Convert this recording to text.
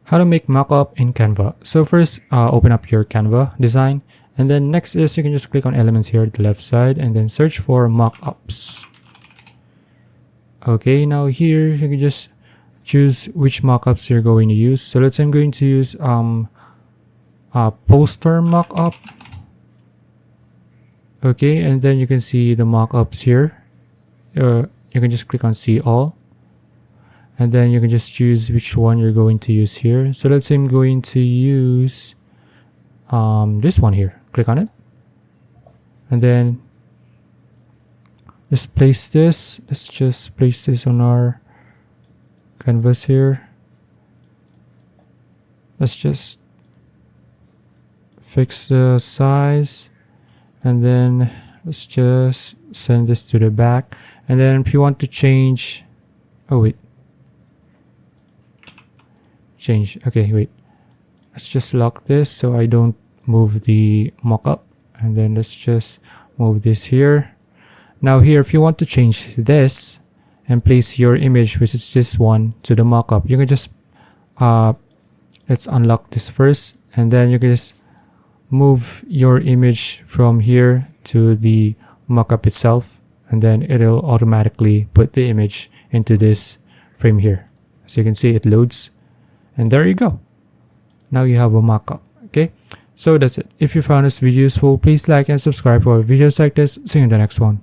How to make mockup in Canva. So first, open up your Canva design, and then next is you can just click on elements here at the left side and then search for mockups. Okay, now here you can just choose which mockups you're going to use. So let's say I'm going to use a poster mockup. Okay, and then you can see the mockups here. You can just click on see all, and then you can just choose which one you're going to use here. So let's say I'm going to use this one here. Click on it, and then just place this. Let's just place this on our canvas here. Let's just fix the size, and then let's just send this to the back. And then if you want to change, okay, wait, let's just lock this so I don't move the mockup, and then let's just move this here. Now here, if you want to change this and place your image, which is this one, to the mockup, you can just let's unlock this first, and then you can just move your image from here to the mockup itself, and then it'll automatically put the image into this frame here. So you can see it loads, and there you go. Now you have a mockup. Okay, so that's it. If you found this video useful, please like and subscribe for videos like this. See you in the next one.